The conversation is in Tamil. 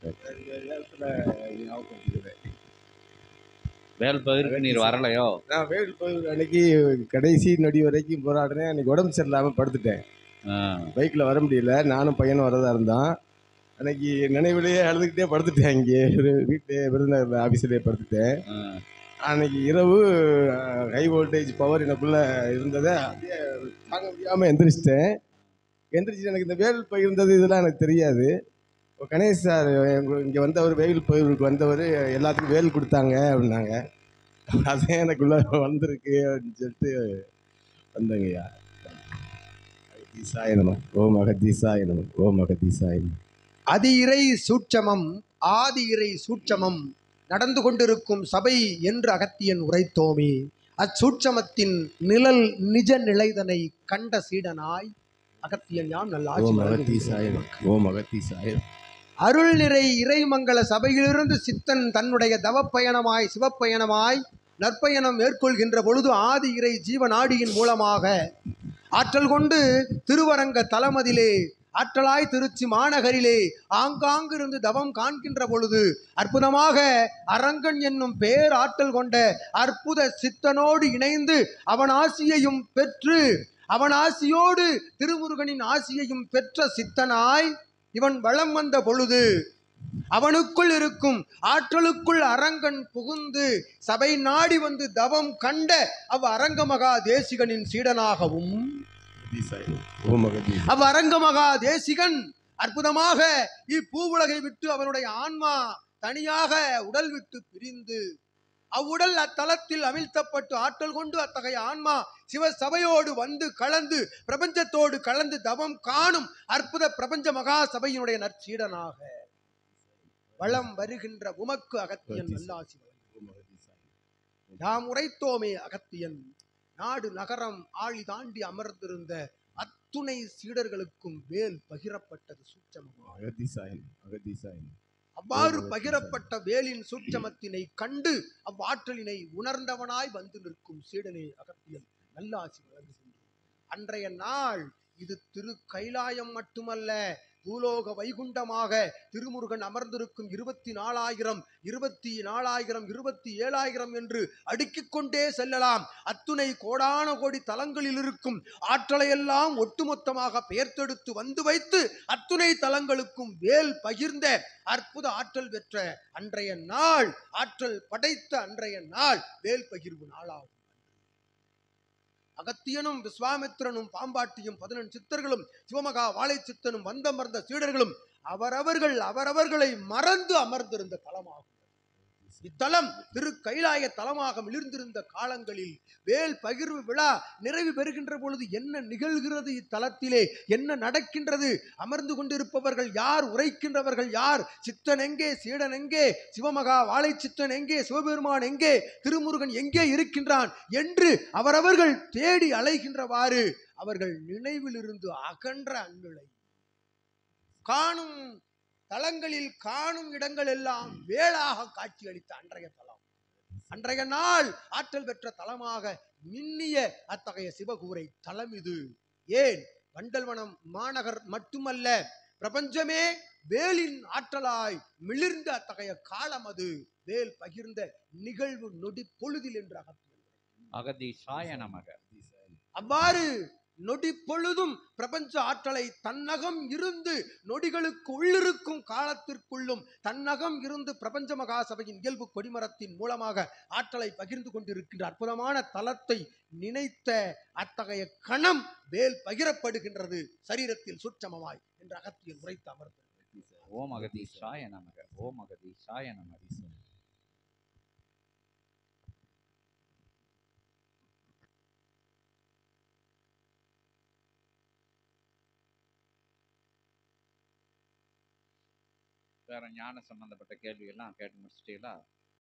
இந்த நேரத்துல ஞாபகப்படுத்திக்கிறேன். வேல் பகிர்வுக்கு நீர் வரலையோ? நான் வேல் பகிர்வு அன்னைக்கு கடைசி நொடி வரைக்கும் போராடினேன். அன்னைக்கு உடம்பு சரியில்லாமல் படுத்துட்டேன். பைக்கில் வர முடியல. நானும் பையனும் வரதா இருந்தான். அன்னைக்கு நினைவிலேயே அழுதுகிட்டே படுத்துட்டேன். இங்கே வீட்டிலே விருதுநகர் ஆஃபீஸ்லேயே படுத்துட்டேன். அன்னைக்கு இரவு ஹை வோல்டேஜ் பவர் எனக்குள்ளே இருந்ததை அப்படியே தாங்க முடியாமல் எந்திரிச்சிட்டேன். எந்திரிச்சு எனக்கு இந்த வேல் பகிர்ந்தது இதெல்லாம் எனக்கு தெரியாது. கணேஷ் சார் இங்கே வந்தவர், வேல் பகிர்வுக்கு வந்தவர், எல்லாத்துக்கும் வேல் கொடுத்தாங்க அப்படின்னாங்க. அதே எனக்குள்ள வந்திருக்கு அப்படின்னு சொல்லிட்டு வந்தங்கய்யா. அகதீசாயனம், ஓம் அகதீசாயனம், ஓம் அகதீசாயனம். அதி இறை சூட்சமம் ஆதி இறை சூட்சமம் நடந்து கொண்டிருக்கும் சபை என்று அகத்தியன் உரைத்தோமே. அச்சூட்சமத்தின் நிழல் நிஜ நிலைதனை கண்ட சீடனாய் அகத்தியன் யாம் நல்ல ஓம் அகதீசாயனம், ஓம் அகதீசாயனம். அருள் நிறை இறைமங்கல சபையிலிருந்து சித்தன் தன்னுடைய தவப்பயணமாய் சிவப்பயணமாய் நற்பயணம் மேற்கொள்கின்ற பொழுது ஆதி இறை ஜீவநாடியின் மூலமாக ஆற்றல் கொண்டு திருவரங்க தலமதிலே ஆற்றலாய் திருச்சி மாநகரிலே ஆங்காங்கிருந்து தவம் காண்கின்ற பொழுது அற்புதமாக அரங்கன் என்னும் பேர் ஆற்றல் கொண்ட அற்புத சித்தனோடு இணைந்து அவன் ஆசியையும் பெற்று அவன் ஆசியோடு திருமுருகனின் ஆசியையும் பெற்ற சித்தனாய் இவன் வலம் வந்த பொழுது அவனுக்குள் இருக்கும் ஆற்றலுக்குள் அரங்கன் புகுந்து சபை நாடி வந்து தவம் கண்ட அவ் அரங்கமகா தேசிகனின் சீடனாகவும் அவ் அரங்கமகா தேசிகன் அற்புதமாக இப்பூவுலகை விட்டு அவனுடைய ஆன்மா தனியாக உடல் விட்டு பிரிந்து அவ்வுடல் அத்தலத்தில் அமிழ்த்தப்பட்டு ஆற்றல் கொண்டு அத்தகைய ஆன்மா சிவ சபையோடு வந்து கலந்து பிரபஞ்சத்தோடு கலந்து தவம் காணும் அற்புத பிரபஞ்ச மகா சபையினுடைய நற்சீடனாக வளம் வருகின்ற உமக்கு அகத்தியன் நல்லாசி நாம் உரைத்தோமே. அகத்தியன் நாடு நகரம் ஆழி தாண்டி அமர்ந்திருந்த அத்துணை சீடர்களுக்கும் வேல் பகிரப்பட்டது சூட்சமமாக. அவ்வாறு பகிரப்பட்ட வேலின் சூட்சமத்தினை கண்டு அவ்வாற்றலினை உணர்ந்தவனாய் வந்து நிற்கும் சீடனே அகத்தியன் நல்லாசி வழங்குகின்றான். அன்றைய நாள் இது திரு கைலாயம் மட்டுமல்ல, பூலோக வைகுண்டமாக திருமுருகன் அமர்ந்திருக்கும் 24,000 24,000 27,000 என்று அடுக்கிக் கொண்டே செல்லலாம். அத்துணை கோடான கோடி தலங்களில் இருக்கும் ஆற்றலையெல்லாம் ஒட்டுமொத்தமாக பெயர்த்தெடுத்து வந்து வைத்து அத்துணை தலங்களுக்கும் வேல் பகிர்ந்த அற்புத ஆற்றல் பெற்ற அன்றைய நாள், ஆற்றல் படைத்த அன்றைய நாள் வேல் பகிர்வு நாளாகும். அகத்தியனும் விஸ்வாமித்திரனும் பாம்பாட்டியும் 11 சித்தர்களும் சிவமகா வாழை சித்தனும் வந்தமர்ந்த சீடர்களும் அவரவர்களை மறந்து அமர்ந்திருந்த தலமாகும். இத்தலம் திரு கைலாய தலமாக மிளிர்ந்திருந்த காலங்களில் வேல் பகிர்வு விழா நிறைவு பெறுகின்ற பொழுது என்ன நிகழ்கிறது, இத்தலத்திலே என்ன நடக்கின்றது, அமர்ந்து கொண்டிருப்பவர்கள் யார், உரைக்கின்றவர்கள் யார், சித்தன் எங்கே, சீடன் எங்கே, சிவமகா வாழை சித்தன் எங்கே, சிவபெருமான் எங்கே, திருமுருகன் எங்கே இருக்கின்றான் என்று அவரவர்கள் தேடி அலைகின்றவாறு அவர்கள் நினைவில் இருந்து அகன்ற அந்நிலை காணும் தலங்களில் காணும் இடங்கள் எல்லாம் வேளாக காட்சி அளித்த அன்றைய தலம், அன்றைய நாள் ஆற்றல் பெற்ற தலமாக மின்னிய அத்தகைய சிவகூரை தலம் இது. ஏன் வண்டல்வனம் மாநகர் மட்டுமல்ல, பிரபஞ்சமே வேலின் ஆற்றலாய் மிளிர்ந்த அத்தகைய காலம் அது. வேல் பகிர்ந்த நிகழ்வு நொடி பொழுதில் என்று அகதீசாய நமக. அவ்வாறு நொடி பொழுதும் பிரபஞ்ச ஆற்றலை தன்னகம் இருந்து நொடிகளுக்கு உள்ளிருக்கும் காலத்திற்குள்ளும் தன்னகம் இருந்து பிரபஞ்ச மகாசபையின் இயல்பு கொடிமரத்தின் மூலமாக ஆற்றலை பகிர்ந்து கொண்டிருக்கின்ற அற்புதமான தலத்தை நினைத்த அத்தகைய கணம் வேல் பகிரப்படுகின்றது சரீரத்தில் சுற்றமமாய் என்று அகத்தியன் உரைத்து அமர்ந்தது. ஓம் அகதீசாய நமக, ஓம் அகதீசாய நமக. வேற ஞான சம்பந்தப்பட்ட கேள்வி எல்லாம் கேட்டு முடிச்சிட்டீங்களா?